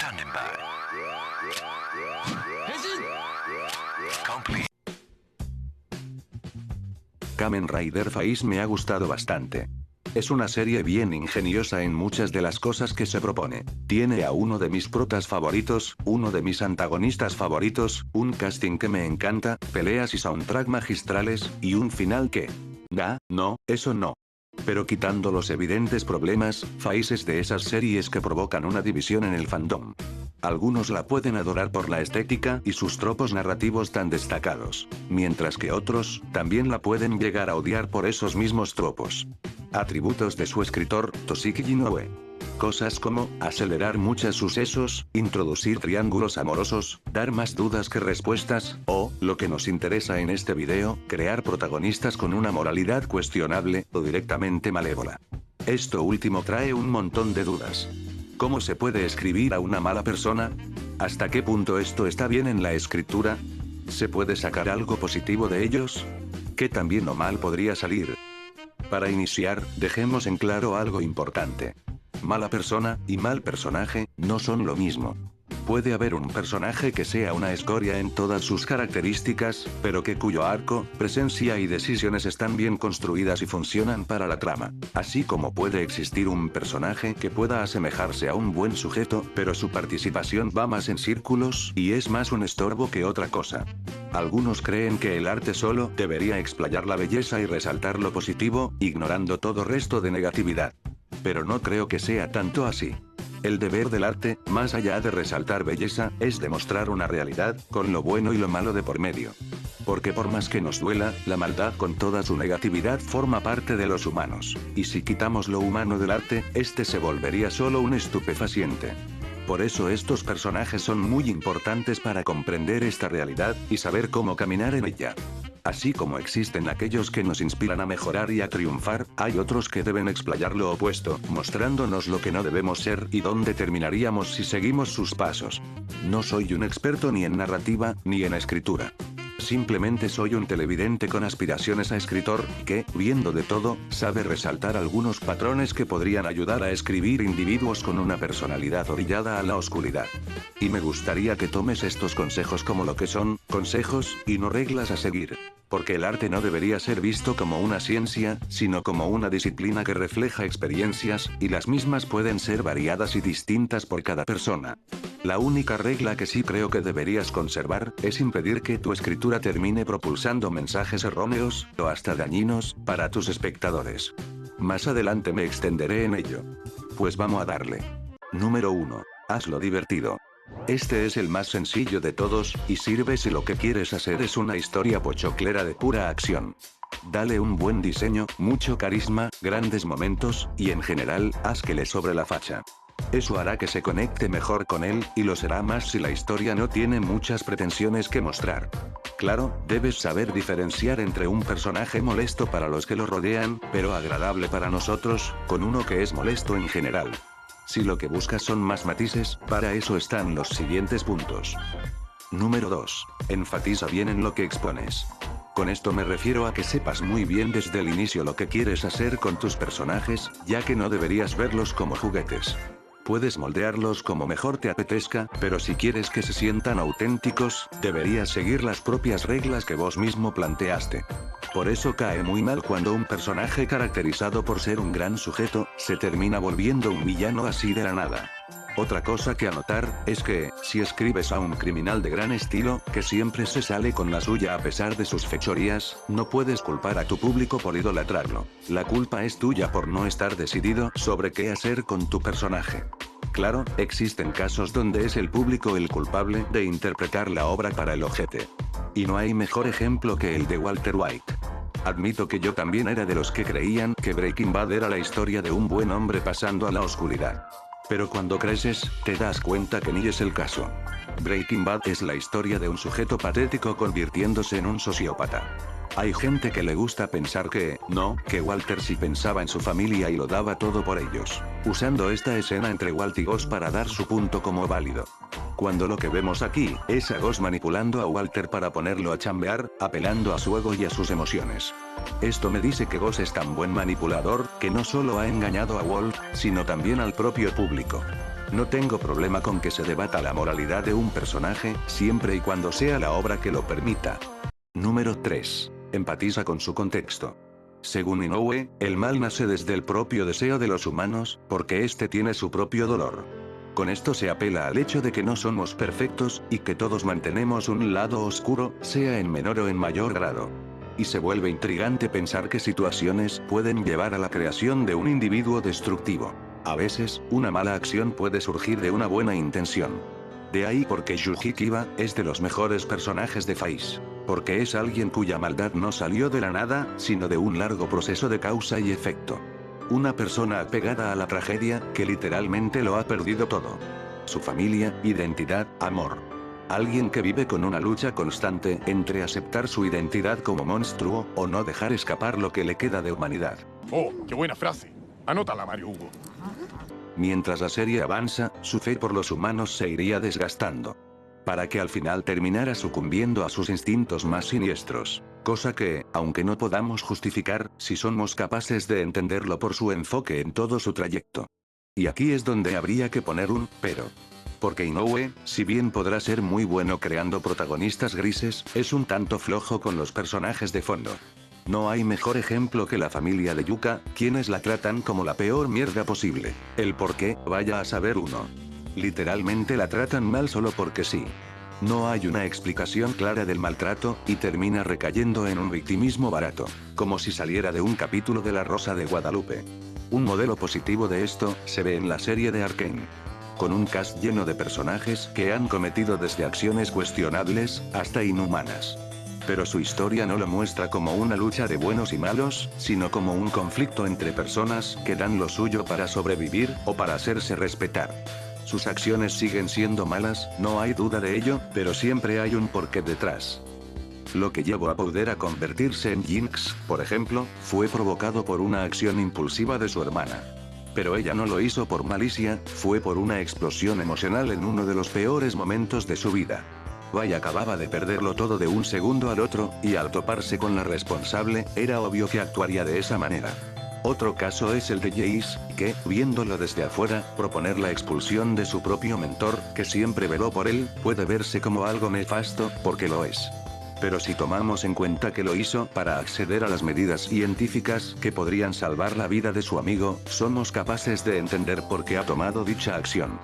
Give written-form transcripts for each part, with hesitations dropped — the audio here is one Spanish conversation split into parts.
Standing by. Complete. Kamen Rider Phase me ha gustado bastante. Es una serie bien ingeniosa en muchas de las cosas que se propone. Tiene a uno de mis protas favoritos, uno de mis antagonistas favoritos, un casting que me encanta, peleas y soundtrack magistrales, y un final que... no, eso no. Pero quitando los evidentes problemas, Phase es de esas series que provocan una división en el fandom. Algunos la pueden adorar por la estética y sus tropos narrativos tan destacados, mientras que otros, también la pueden llegar a odiar por esos mismos tropos. Atributos de su escritor, Toshiki Inoue. Cosas como, acelerar muchos sucesos, introducir triángulos amorosos, dar más dudas que respuestas, o, lo que nos interesa en este video, crear protagonistas con una moralidad cuestionable, o directamente malévola. Esto último trae un montón de dudas. ¿Cómo se puede escribir a una mala persona? ¿Hasta qué punto esto está bien en la escritura? ¿Se puede sacar algo positivo de ellos? ¿Qué tan bien o mal podría salir? Para iniciar, dejemos en claro algo importante. Mala persona y mal personaje no son lo mismo. Puede haber un personaje que sea una escoria en todas sus características, pero que cuyo arco, presencia y decisiones están bien construidas y funcionan para la trama. Así como puede existir un personaje que pueda asemejarse a un buen sujeto, pero su participación va más en círculos y es más un estorbo que otra cosa. Algunos creen que el arte solo debería explayar la belleza y resaltar lo positivo, ignorando todo resto de negatividad. Pero no creo que sea tanto así. El deber del arte, más allá de resaltar belleza, es demostrar una realidad, con lo bueno y lo malo de por medio. Porque por más que nos duela, la maldad con toda su negatividad forma parte de los humanos, y si quitamos lo humano del arte, este se volvería solo un estupefaciente. Por eso estos personajes son muy importantes para comprender esta realidad, y saber cómo caminar en ella. Así como existen aquellos que nos inspiran a mejorar y a triunfar, hay otros que deben explayar lo opuesto, mostrándonos lo que no debemos ser y dónde terminaríamos si seguimos sus pasos. No soy un experto ni en narrativa, ni en escritura. Simplemente soy un televidente con aspiraciones a escritor, que, viendo de todo, sabe resaltar algunos patrones que podrían ayudar a escribir individuos con una personalidad orillada a la oscuridad. Y me gustaría que tomes estos consejos como lo que son, consejos, y no reglas a seguir. Porque el arte no debería ser visto como una ciencia, sino como una disciplina que refleja experiencias, y las mismas pueden ser variadas y distintas por cada persona. La única regla que sí creo que deberías conservar, es impedir que tu escritura termine propulsando mensajes erróneos, o hasta dañinos, para tus espectadores. Más adelante me extenderé en ello. Pues vamos a darle. Número 1. Hazlo divertido. Este es el más sencillo de todos, y sirve si lo que quieres hacer es una historia pochoclera de pura acción. Dale un buen diseño, mucho carisma, grandes momentos, y en general, haz que le sobre la facha. Eso hará que se conecte mejor con él, y lo será más si la historia no tiene muchas pretensiones que mostrar. Claro, debes saber diferenciar entre un personaje molesto para los que lo rodean, pero agradable para nosotros, con uno que es molesto en general. Si lo que buscas son más matices, para eso están los siguientes puntos. Número 2. Enfatiza bien en lo que expones. Con esto me refiero a que sepas muy bien desde el inicio lo que quieres hacer con tus personajes, ya que no deberías verlos como juguetes. Puedes moldearlos como mejor te apetezca, pero si quieres que se sientan auténticos, deberías seguir las propias reglas que vos mismo planteaste. Por eso cae muy mal cuando un personaje caracterizado por ser un gran sujeto, se termina volviendo un villano así de la nada. Otra cosa que anotar, es que, si escribes a un criminal de gran estilo, que siempre se sale con la suya a pesar de sus fechorías, no puedes culpar a tu público por idolatrarlo. La culpa es tuya por no estar decidido sobre qué hacer con tu personaje. Claro, existen casos donde es el público el culpable de interpretar la obra para el ojete. Y no hay mejor ejemplo que el de Walter White. Admito que yo también era de los que creían que Breaking Bad era la historia de un buen hombre pasando a la oscuridad. Pero cuando creces, te das cuenta que ni es el caso. Breaking Bad es la historia de un sujeto patético convirtiéndose en un sociópata. Hay gente que le gusta pensar que Walter sí pensaba en su familia y lo daba todo por ellos, usando esta escena entre Walt y Gus para dar su punto como válido. Cuando lo que vemos aquí, es a Gus manipulando a Walter para ponerlo a chambear, apelando a su ego y a sus emociones. Esto me dice que Gus es tan buen manipulador, que no solo ha engañado a Walt, sino también al propio público. No tengo problema con que se debata la moralidad de un personaje, siempre y cuando sea la obra que lo permita. Número 3. Empatiza con su contexto. Según Inoue, el mal nace desde el propio deseo de los humanos, porque éste tiene su propio dolor. Con esto se apela al hecho de que no somos perfectos, y que todos mantenemos un lado oscuro, sea en menor o en mayor grado. Y se vuelve intrigante pensar que situaciones pueden llevar a la creación de un individuo destructivo. A veces, una mala acción puede surgir de una buena intención. De ahí porque Yuji Kiba es de los mejores personajes de Faiz. Porque es alguien cuya maldad no salió de la nada, sino de un largo proceso de causa y efecto. Una persona apegada a la tragedia, que literalmente lo ha perdido todo. Su familia, identidad, amor. Alguien que vive con una lucha constante entre aceptar su identidad como monstruo, o no dejar escapar lo que le queda de humanidad. Oh, qué buena frase. Anótala, Mario Hugo. Mientras la serie avanza, su fe por los humanos se iría desgastando. Para que al final terminara sucumbiendo a sus instintos más siniestros. Cosa que, aunque no podamos justificar, si somos capaces de entenderlo por su enfoque en todo su trayecto. Y aquí es donde habría que poner un pero. Porque Inoue, si bien podrá ser muy bueno creando protagonistas grises, es un tanto flojo con los personajes de fondo. No hay mejor ejemplo que la familia de Yuka, quienes la tratan como la peor mierda posible. El por qué, vaya a saber uno. Literalmente la tratan mal solo porque sí. No hay una explicación clara del maltrato, y termina recayendo en un victimismo barato. Como si saliera de un capítulo de La Rosa de Guadalupe. Un modelo positivo de esto, se ve en la serie de Arcane. Con un cast lleno de personajes que han cometido desde acciones cuestionables, hasta inhumanas. Pero su historia no lo muestra como una lucha de buenos y malos, sino como un conflicto entre personas que dan lo suyo para sobrevivir, o para hacerse respetar. Sus acciones siguen siendo malas, no hay duda de ello, pero siempre hay un porqué detrás. Lo que llevó a Powder a convertirse en Jinx, por ejemplo, fue provocado por una acción impulsiva de su hermana. Pero ella no lo hizo por malicia, fue por una explosión emocional en uno de los peores momentos de su vida. Vaya, acababa de perderlo todo de un segundo al otro, y al toparse con la responsable, era obvio que actuaría de esa manera. Otro caso es el de Jace, que, viéndolo desde afuera, proponer la expulsión de su propio mentor, que siempre veló por él, puede verse como algo nefasto, porque lo es. Pero si tomamos en cuenta que lo hizo para acceder a las medidas científicas que podrían salvar la vida de su amigo, somos capaces de entender por qué ha tomado dicha acción.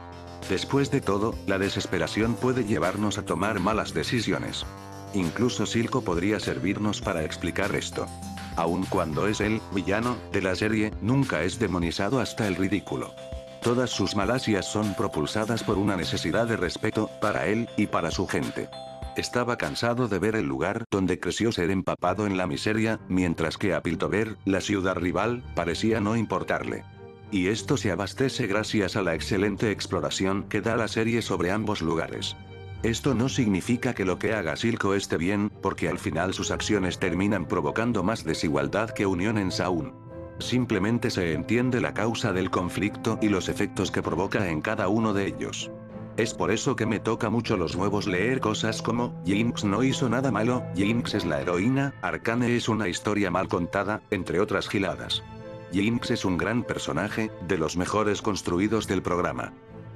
Después de todo, la desesperación puede llevarnos a tomar malas decisiones. Incluso Silco podría servirnos para explicar esto. Aun cuando es el villano de la serie, nunca es demonizado hasta el ridículo. Todas sus malacias son propulsadas por una necesidad de respeto, para él, y para su gente. Estaba cansado de ver el lugar donde creció ser empapado en la miseria, mientras que a Piltover, la ciudad rival, parecía no importarle. Y esto se abastece gracias a la excelente exploración que da la serie sobre ambos lugares. Esto no significa que lo que haga Silco esté bien, porque al final sus acciones terminan provocando más desigualdad que unión en Saun. Simplemente se entiende la causa del conflicto y los efectos que provoca en cada uno de ellos. Es por eso que me toca mucho los huevos leer cosas como, Jinx no hizo nada malo, Jinx es la heroína, Arcane es una historia mal contada, entre otras giladas. Jinx es un gran personaje, de los mejores construidos del programa.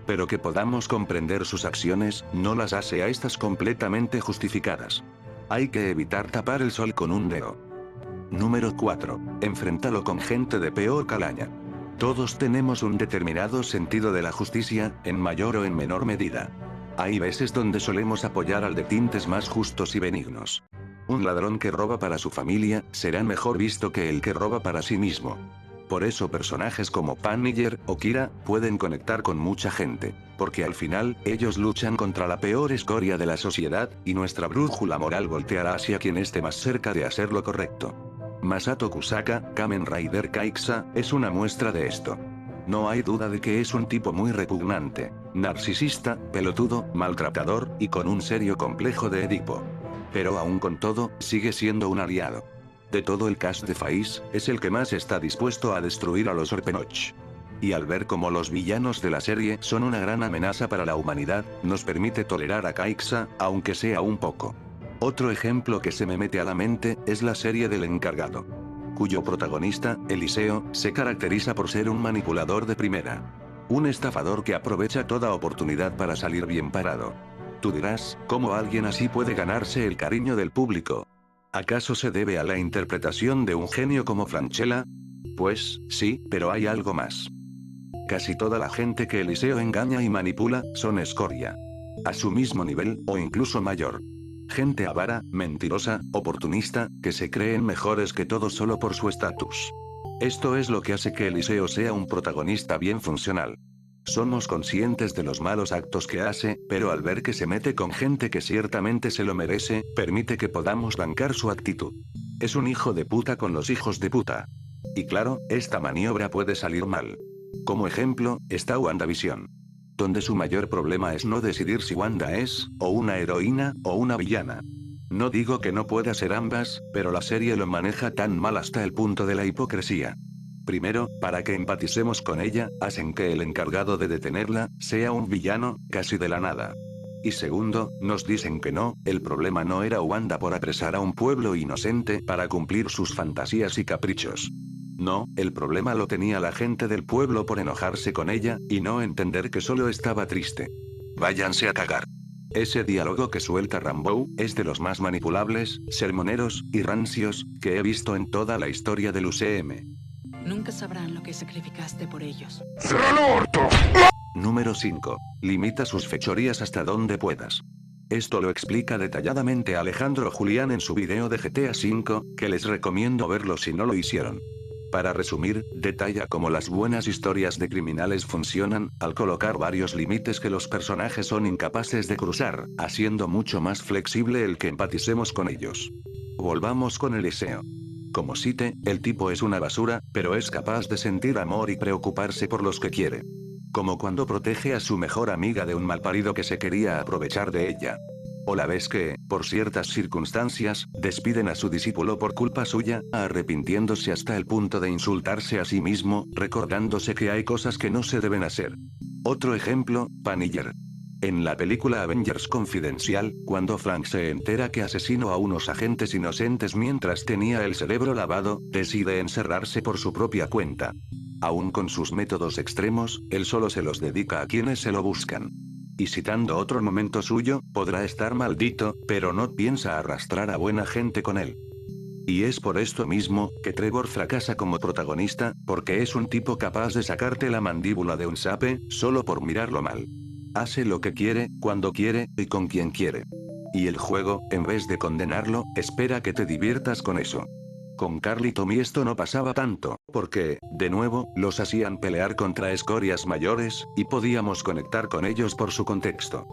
Pero que podamos comprender sus acciones, no las hace a estas completamente justificadas. Hay que evitar tapar el sol con un dedo. Número 4. Enfréntalo con gente de peor calaña. Todos tenemos un determinado sentido de la justicia, en mayor o en menor medida. Hay veces donde solemos apoyar al de tintes más justos y benignos. Un ladrón que roba para su familia, será mejor visto que el que roba para sí mismo. Por eso personajes como Punisher o Kira pueden conectar con mucha gente, porque al final, ellos luchan contra la peor escoria de la sociedad, y nuestra brújula moral volteará hacia quien esté más cerca de hacer lo correcto. Masato Kusaka, Kamen Rider Kaixa, es una muestra de esto. No hay duda de que es un tipo muy repugnante, narcisista, pelotudo, maltratador, y con un serio complejo de Edipo. Pero aún con todo, sigue siendo un aliado. De todo el cast de Faiz, es el que más está dispuesto a destruir a los Orpenoch. Y al ver cómo los villanos de la serie son una gran amenaza para la humanidad, nos permite tolerar a Kaixa, aunque sea un poco. Otro ejemplo que se me mete a la mente, es la serie del encargado. Cuyo protagonista, Eliseo, se caracteriza por ser un manipulador de primera. Un estafador que aprovecha toda oportunidad para salir bien parado. Tú dirás, ¿cómo alguien así puede ganarse el cariño del público? ¿Acaso se debe a la interpretación de un genio como Francella? Pues, sí, pero hay algo más. Casi toda la gente que Eliseo engaña y manipula, son escoria. A su mismo nivel, o incluso mayor. Gente avara, mentirosa, oportunista, que se creen mejores que todos solo por su estatus. Esto es lo que hace que Eliseo sea un protagonista bien funcional. Somos conscientes de los malos actos que hace, pero al ver que se mete con gente que ciertamente se lo merece, permite que podamos bancar su actitud. Es un hijo de puta con los hijos de puta. Y claro, esta maniobra puede salir mal. Como ejemplo, está WandaVision. Donde su mayor problema es no decidir si Wanda es, o una heroína, o una villana. No digo que no pueda ser ambas, pero la serie lo maneja tan mal hasta el punto de la hipocresía. Primero, para que empaticemos con ella, hacen que el encargado de detenerla, sea un villano, casi de la nada. Y segundo, nos dicen que no, el problema no era Wanda por apresar a un pueblo inocente para cumplir sus fantasías y caprichos. No, el problema lo tenía la gente del pueblo por enojarse con ella, y no entender que solo estaba triste. Váyanse a cagar. Ese diálogo que suelta Rambeau, es de los más manipulables, sermoneros, y rancios, que he visto en toda la historia del UCM. Nunca sabrán lo que sacrificaste por ellos. ¡Cierra el orto! Número 5. Limita sus fechorías hasta donde puedas. Esto lo explica detalladamente Alejandro Julián en su video de GTA V, que les recomiendo verlo si no lo hicieron. Para resumir, detalla cómo las buenas historias de criminales funcionan, al colocar varios límites que los personajes son incapaces de cruzar, haciendo mucho más flexible el que empaticemos con ellos. Volvamos con Eliseo. Como cite, el tipo es una basura, pero es capaz de sentir amor y preocuparse por los que quiere. Como cuando protege a su mejor amiga de un malparido que se quería aprovechar de ella. O la vez que, por ciertas circunstancias, despiden a su discípulo por culpa suya, arrepintiéndose hasta el punto de insultarse a sí mismo, recordándose que hay cosas que no se deben hacer. Otro ejemplo, Punisher. En la película Avengers Confidencial, cuando Frank se entera que asesinó a unos agentes inocentes mientras tenía el cerebro lavado, decide encerrarse por su propia cuenta. Aún con sus métodos extremos, él solo se los dedica a quienes se lo buscan. Y citando otro momento suyo, podrá estar maldito, pero no piensa arrastrar a buena gente con él. Y es por esto mismo, que Trevor fracasa como protagonista, porque es un tipo capaz de sacarte la mandíbula de un zape, solo por mirarlo mal. Hace lo que quiere, cuando quiere, y con quien quiere. Y el juego, en vez de condenarlo, espera que te diviertas con eso. Con Carl y Tommy esto no pasaba tanto, porque, de nuevo, los hacían pelear contra escorias mayores, y podíamos conectar con ellos por su contexto.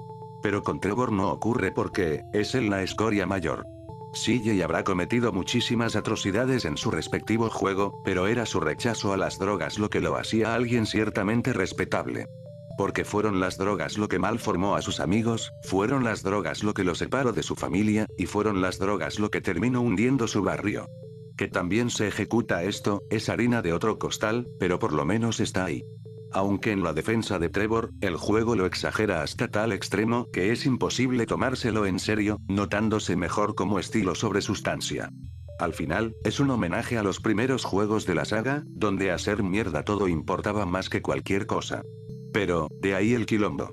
Pero con Trevor no ocurre porque, es él la escoria mayor. CJ habrá cometido muchísimas atrocidades en su respectivo juego, pero era su rechazo a las drogas lo que lo hacía alguien ciertamente respetable. Porque fueron las drogas lo que malformó a sus amigos, fueron las drogas lo que lo separó de su familia, y fueron las drogas lo que terminó hundiendo su barrio. Que también se ejecuta esto, es harina de otro costal, pero por lo menos está ahí. Aunque en la defensa de Trevor, el juego lo exagera hasta tal extremo que es imposible tomárselo en serio, notándose mejor como estilo sobre sustancia. Al final, es un homenaje a los primeros juegos de la saga, donde hacer mierda todo importaba más que cualquier cosa. Pero, de ahí el quilombo.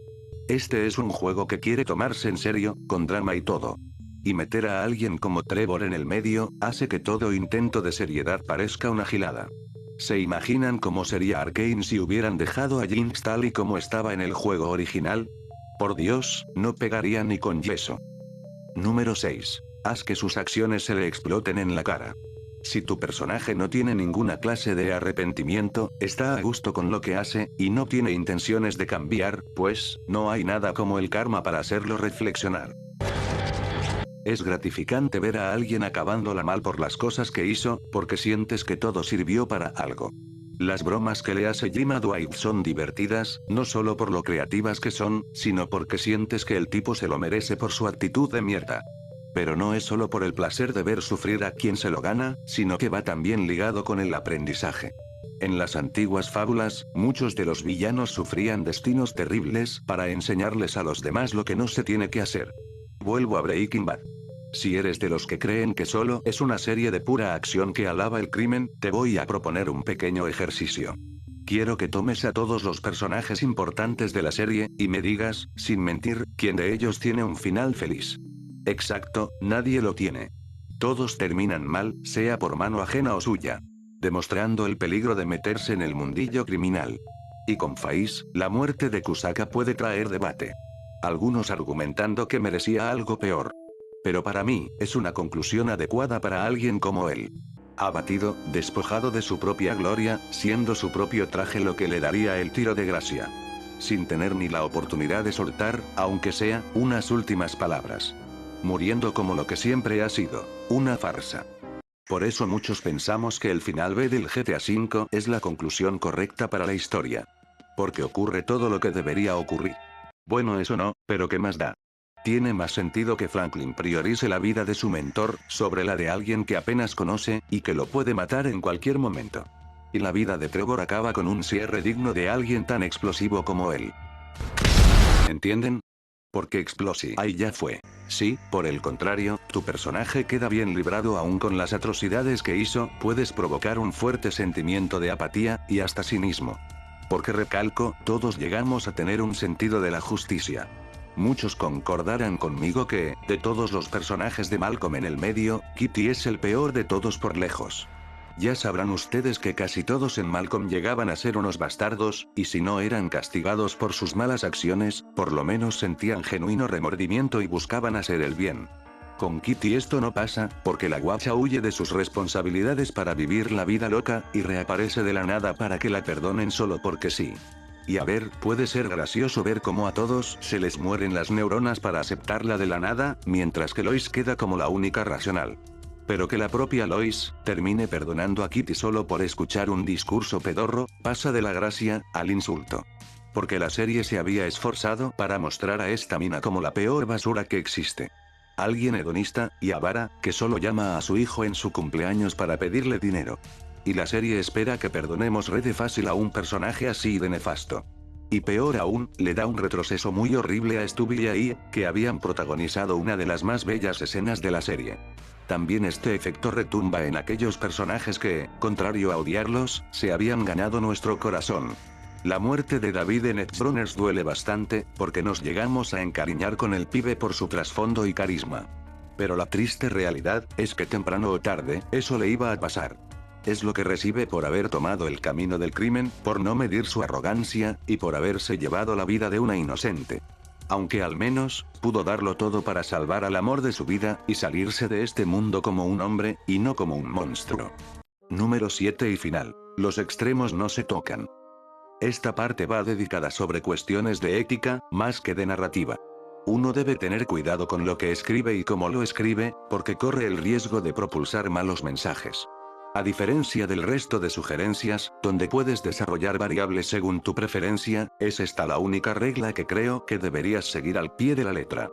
Este es un juego que quiere tomarse en serio, con drama y todo. Y meter a alguien como Trevor en el medio, hace que todo intento de seriedad parezca una gilada. ¿Se imaginan cómo sería Arcane si hubieran dejado a Jinx tal y como estaba en el juego original? Por Dios, no pegaría ni con yeso. Número 6. Haz que sus acciones se le exploten en la cara. Si tu personaje no tiene ninguna clase de arrepentimiento, está a gusto con lo que hace, y no tiene intenciones de cambiar, pues, no hay nada como el karma para hacerlo reflexionar. Es gratificante ver a alguien acabándola mal por las cosas que hizo, porque sientes que todo sirvió para algo. Las bromas que le hace Jim a Dwight son divertidas, no solo por lo creativas que son, sino porque sientes que el tipo se lo merece por su actitud de mierda. Pero no es solo por el placer de ver sufrir a quien se lo gana, sino que va también ligado con el aprendizaje. En las antiguas fábulas, muchos de los villanos sufrían destinos terribles para enseñarles a los demás lo que no se tiene que hacer. Vuelvo a Breaking Bad. Si eres de los que creen que solo es una serie de pura acción que alaba el crimen, te voy a proponer un pequeño ejercicio. Quiero que tomes a todos los personajes importantes de la serie, y me digas, sin mentir, quién de ellos tiene un final feliz. Exacto, nadie lo tiene. Todos terminan mal, sea por mano ajena o suya. Demostrando el peligro de meterse en el mundillo criminal. Y con Faiz, la muerte de Kusaka puede traer debate. Algunos argumentando que merecía algo peor. Pero para mí, es una conclusión adecuada para alguien como él. Abatido, despojado de su propia gloria, siendo su propio traje lo que le daría el tiro de gracia. Sin tener ni la oportunidad de soltar, aunque sea, unas últimas palabras. Muriendo como lo que siempre ha sido, una farsa. Por eso muchos pensamos que el final B del GTA V es la conclusión correcta para la historia. Porque ocurre todo lo que debería ocurrir. Bueno, eso no, pero ¿qué más da? Tiene más sentido que Franklin priorice la vida de su mentor, sobre la de alguien que apenas conoce, y que lo puede matar en cualquier momento. Y la vida de Trevor acaba con un cierre digno de alguien tan explosivo como él. ¿Entienden? Porque Explosive ahí ya fue. Sí, por el contrario, tu personaje queda bien librado aún con las atrocidades que hizo, puedes provocar un fuerte sentimiento de apatía, y hasta cinismo. Porque recalco, todos llegamos a tener un sentido de la justicia. Muchos concordarán conmigo que, de todos los personajes de Malcolm en el medio, Kitty es el peor de todos por lejos. Ya sabrán ustedes que casi todos en Malcolm llegaban a ser unos bastardos, y si no eran castigados por sus malas acciones, por lo menos sentían genuino remordimiento y buscaban hacer el bien. Con Kitty esto no pasa, porque la guacha huye de sus responsabilidades para vivir la vida loca, y reaparece de la nada para que la perdonen solo porque sí. Y a ver, puede ser gracioso ver cómo a todos se les mueren las neuronas para aceptarla de la nada, mientras que Lois queda como la única racional. Pero que la propia Lois termine perdonando a Kitty solo por escuchar un discurso pedorro, pasa de la gracia al insulto. Porque la serie se había esforzado para mostrar a esta mina como la peor basura que existe. Alguien hedonista y avara, que solo llama a su hijo en su cumpleaños para pedirle dinero. Y la serie espera que perdonemos re de fácil a un personaje así de nefasto. Y peor aún, le da un retroceso muy horrible a Stubby y a Ie, que habían protagonizado una de las más bellas escenas de la serie. También este efecto retumba en aquellos personajes que, contrario a odiarlos, se habían ganado nuestro corazón. La muerte de David en Edgerunners duele bastante, porque nos llegamos a encariñar con el pibe por su trasfondo y carisma. Pero la triste realidad, es que temprano o tarde, eso le iba a pasar. Es lo que recibe por haber tomado el camino del crimen, por no medir su arrogancia, y por haberse llevado la vida de una inocente. Aunque al menos, pudo darlo todo para salvar al amor de su vida, y salirse de este mundo como un hombre, y no como un monstruo. Número 7 y final. Los extremos no se tocan. Esta parte va dedicada sobre cuestiones de ética, más que de narrativa. Uno debe tener cuidado con lo que escribe y cómo lo escribe, porque corre el riesgo de propulsar malos mensajes. A diferencia del resto de sugerencias, donde puedes desarrollar variables según tu preferencia, es esta la única regla que creo que deberías seguir al pie de la letra.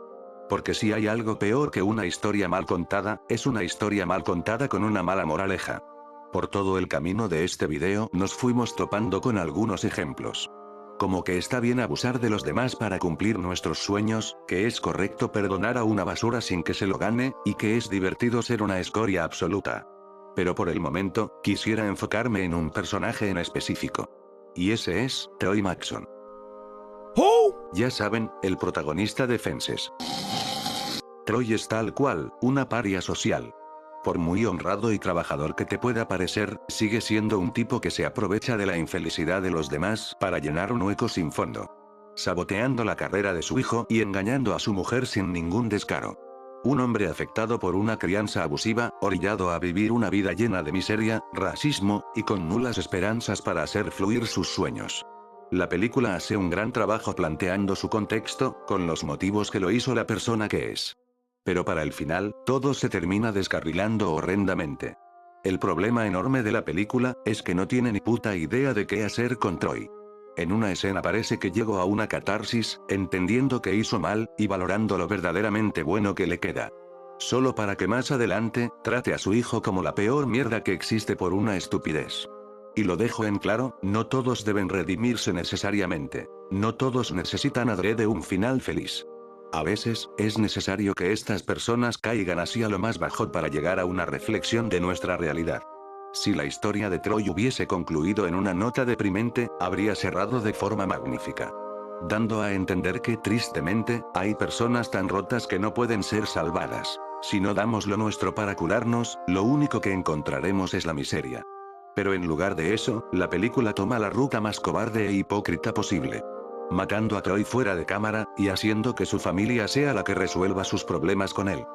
Porque si hay algo peor que una historia mal contada, es una historia mal contada con una mala moraleja. Por todo el camino de este video nos fuimos topando con algunos ejemplos. Como que está bien abusar de los demás para cumplir nuestros sueños, que es correcto perdonar a una basura sin que se lo gane, y que es divertido ser una escoria absoluta. Pero por el momento, quisiera enfocarme en un personaje en específico. Y ese es, Troy Maxson. ¡Oh! Ya saben, el protagonista de Fences. Troy es tal cual, una paria social. Por muy honrado y trabajador que te pueda parecer, sigue siendo un tipo que se aprovecha de la infelicidad de los demás para llenar un hueco sin fondo. Saboteando la carrera de su hijo y engañando a su mujer sin ningún descaro. Un hombre afectado por una crianza abusiva, orillado a vivir una vida llena de miseria, racismo, y con nulas esperanzas para hacer fluir sus sueños. La película hace un gran trabajo planteando su contexto, con los motivos que lo hizo la persona que es. Pero para el final, todo se termina descarrilando horrendamente. El problema enorme de la película, es que no tiene ni puta idea de qué hacer con Troy. En una escena parece que llegó a una catarsis, entendiendo que hizo mal, y valorando lo verdaderamente bueno que le queda. Solo para que más adelante, trate a su hijo como la peor mierda que existe por una estupidez. Y lo dejo en claro, no todos deben redimirse necesariamente. No todos necesitan adrede un final feliz. A veces, es necesario que estas personas caigan así a lo más bajo para llegar a una reflexión de nuestra realidad. Si la historia de Troy hubiese concluido en una nota deprimente, habría cerrado de forma magnífica, dando a entender que, tristemente, hay personas tan rotas que no pueden ser salvadas. Si no damos lo nuestro para curarnos, lo único que encontraremos es la miseria. Pero en lugar de eso, la película toma la ruta más cobarde e hipócrita posible, matando a Troy fuera de cámara, y haciendo que su familia sea la que resuelva sus problemas con él.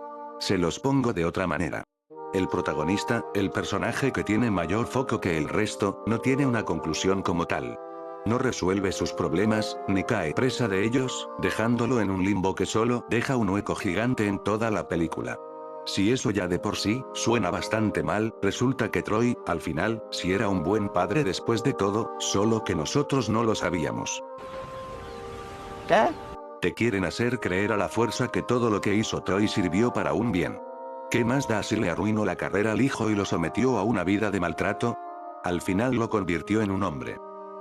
Se los pongo de otra manera. El protagonista, el personaje que tiene mayor foco que el resto, no tiene una conclusión como tal. No resuelve sus problemas, ni cae presa de ellos, dejándolo en un limbo que solo deja un hueco gigante en toda la película. Si eso ya de por sí suena bastante mal, resulta que Troy, al final, sí era un buen padre después de todo, solo que nosotros no lo sabíamos. ¿Qué? Te quieren hacer creer a la fuerza que todo lo que hizo Troy sirvió para un bien. ¿Qué más da si le arruinó la carrera al hijo y lo sometió a una vida de maltrato? Al final lo convirtió en un hombre.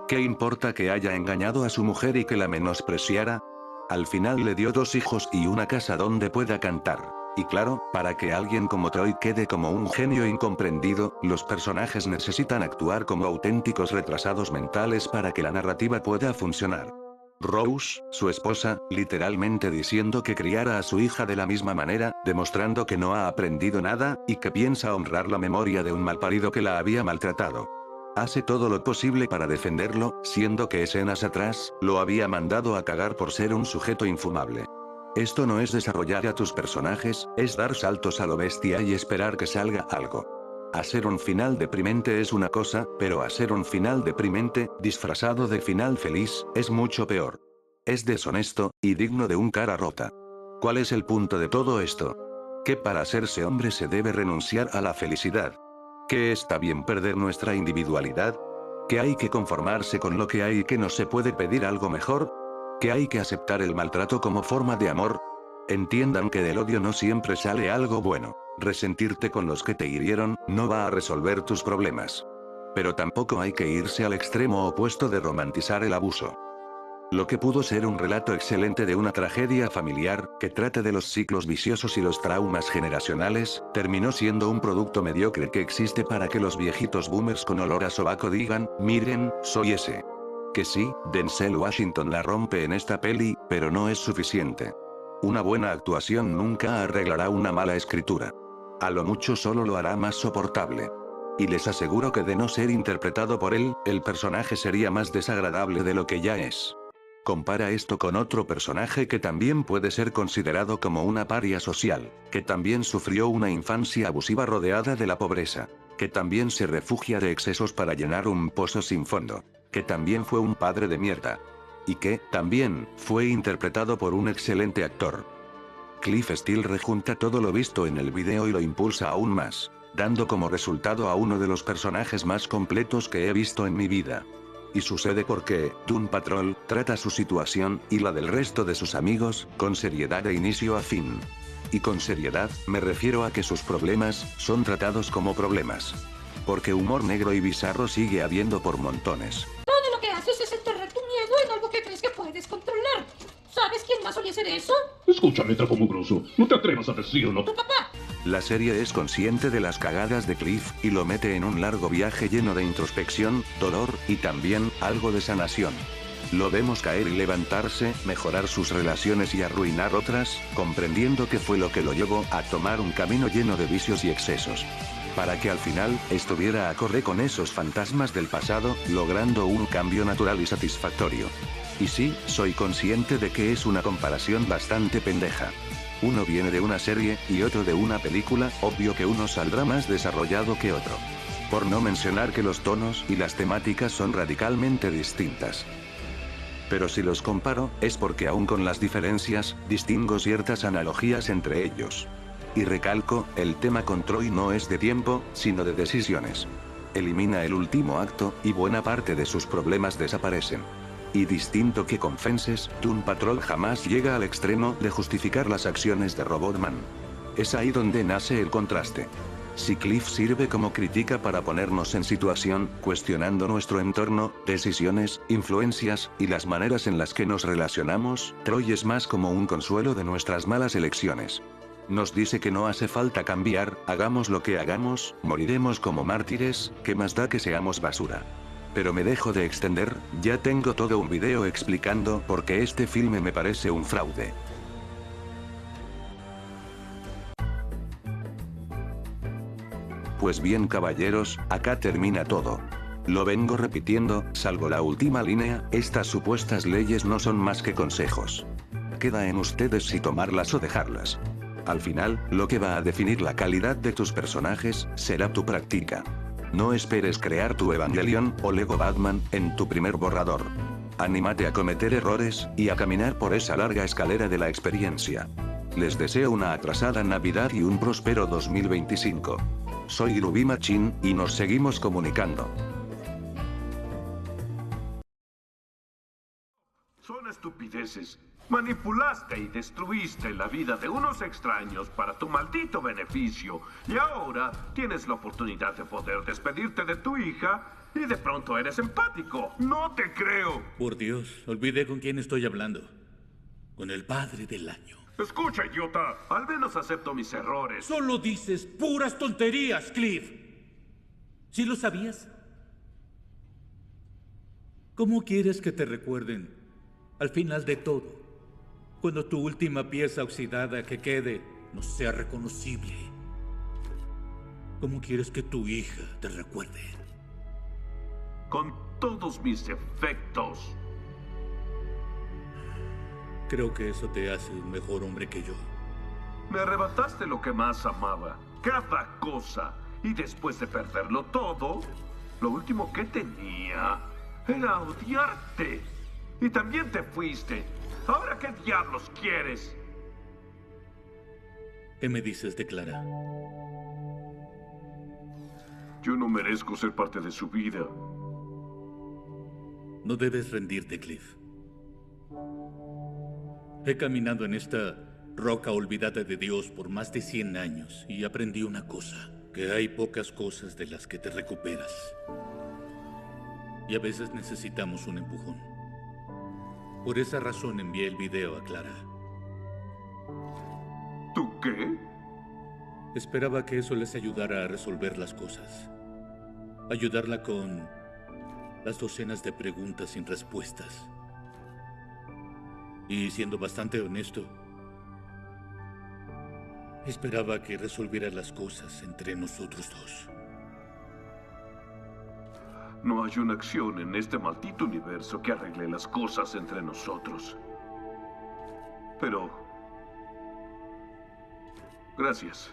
¿Qué importa que haya engañado a su mujer y que la menospreciara? Al final le dio 2 hijos y una casa donde pueda cantar. Y claro, para que alguien como Troy quede como un genio incomprendido, los personajes necesitan actuar como auténticos retrasados mentales para que la narrativa pueda funcionar. Rose, su esposa, literalmente diciendo que criara a su hija de la misma manera, demostrando que no ha aprendido nada, y que piensa honrar la memoria de un malparido que la había maltratado. Hace todo lo posible para defenderlo, siendo que escenas atrás, lo había mandado a cagar por ser un sujeto infumable. Esto no es desarrollar a tus personajes, es dar saltos a lo bestia y esperar que salga algo. Hacer un final deprimente es una cosa, pero hacer un final deprimente, disfrazado de final feliz, es mucho peor. Es deshonesto, y digno de un cara rota. ¿Cuál es el punto de todo esto? Que para hacerse hombre se debe renunciar a la felicidad. ¿Que está bien perder nuestra individualidad? ¿Que hay que conformarse con lo que hay y que no se puede pedir algo mejor? ¿Que hay que aceptar el maltrato como forma de amor? Entiendan que del odio no siempre sale algo bueno. Resentirte con los que te hirieron, no va a resolver tus problemas. Pero tampoco hay que irse al extremo opuesto de romantizar el abuso. Lo que pudo ser un relato excelente de una tragedia familiar, que trate de los ciclos viciosos y los traumas generacionales, terminó siendo un producto mediocre que existe para que los viejitos boomers con olor a sobaco digan, miren, soy ese. Que sí, Denzel Washington la rompe en esta peli, pero no es suficiente. Una buena actuación nunca arreglará una mala escritura. A lo mucho solo lo hará más soportable. Y les aseguro que de no ser interpretado por él, el personaje sería más desagradable de lo que ya es. Compara esto con otro personaje que también puede ser considerado como una paria social, que también sufrió una infancia abusiva rodeada de la pobreza, que también se refugia de excesos para llenar un pozo sin fondo, que también fue un padre de mierda. Y que, también, fue interpretado por un excelente actor. Cliff Steele rejunta todo lo visto en el video y lo impulsa aún más, dando como resultado a uno de los personajes más completos que he visto en mi vida. Y sucede porque, Doom Patrol, trata su situación, y la del resto de sus amigos, con seriedad de inicio a fin. Y con seriedad, me refiero a que sus problemas, son tratados como problemas. Porque humor negro y bizarro sigue habiendo por montones. Todo lo que haces es enterrar tu miedo en algo que crees que puedes controlar. ¿Sabes quién más solía hacer eso? Escúchame, trapo mugroso. No te atrevas a decirlo. Tu papá. La serie es consciente de las cagadas de Cliff, y lo mete en un largo viaje lleno de introspección, dolor, y también, algo de sanación. Lo vemos caer y levantarse, mejorar sus relaciones y arruinar otras, comprendiendo qué fue lo que lo llevó a tomar un camino lleno de vicios y excesos. Para que al final, estuviera acorde con esos fantasmas del pasado, logrando un cambio natural y satisfactorio. Y sí, soy consciente de que es una comparación bastante pendeja. Uno viene de una serie, y otro de una película, obvio que uno saldrá más desarrollado que otro. Por no mencionar que los tonos y las temáticas son radicalmente distintas. Pero si los comparo, es porque aún con las diferencias, distingo ciertas analogías entre ellos. Y recalco, el tema con Troy no es de tiempo, sino de decisiones. Elimina el último acto, y buena parte de sus problemas desaparecen. Y distinto que con Fences, Doom Patrol jamás llega al extremo de justificar las acciones de Robotman. Es ahí donde nace el contraste. Si Cliff sirve como crítica para ponernos en situación, cuestionando nuestro entorno, decisiones, influencias, y las maneras en las que nos relacionamos, Troy es más como un consuelo de nuestras malas elecciones. Nos dice que no hace falta cambiar, hagamos lo que hagamos, moriremos como mártires, ¿qué más da que seamos basura? Pero me dejo de extender, ya tengo todo un video explicando por qué este filme me parece un fraude. Pues bien caballeros, acá termina todo. Lo vengo repitiendo, salvo la última línea, estas supuestas leyes no son más que consejos. Queda en ustedes si tomarlas o dejarlas. Al final, lo que va a definir la calidad de tus personajes, será tu práctica. No esperes crear tu Evangelion o Lego Batman en tu primer borrador. Anímate a cometer errores, y a caminar por esa larga escalera de la experiencia. Les deseo una atrasada Navidad y un próspero 2025. Soy Ruby Machine, y nos seguimos comunicando. Son estupideces. Manipulaste y destruiste la vida de unos extraños para tu maldito beneficio. Y ahora tienes la oportunidad de poder despedirte de tu hija y de pronto eres empático. ¡No te creo! Por Dios, olvidé con quién estoy hablando. Con el padre del año. Escucha, idiota. Al menos acepto mis errores. Solo dices puras tonterías, Cliff. ¿Sí lo sabías? ¿Cómo quieres que te recuerden al final de todo? Cuando tu última pieza oxidada que quede no sea reconocible. ¿Cómo quieres que tu hija te recuerde? Con todos mis defectos. Creo que eso te hace un mejor hombre que yo. Me arrebataste lo que más amaba, cada cosa. Y después de perderlo todo, lo último que tenía era odiarte. Y también te fuiste. ¿Ahora qué diablos quieres? ¿Qué me dices de Clara? Yo no merezco ser parte de su vida. No debes rendirte, Cliff. He caminado en esta roca olvidada de Dios por más de 100 años y aprendí una cosa, que hay pocas cosas de las que te recuperas. Y a veces necesitamos un empujón. Por esa razón envié el video a Clara. ¿Tú qué? Esperaba que eso les ayudara a resolver las cosas. Ayudarla con las docenas de preguntas sin respuestas. Y siendo bastante honesto, esperaba que resolviera las cosas entre nosotros dos. No hay una acción en este maldito universo que arregle las cosas entre nosotros. Pero... gracias.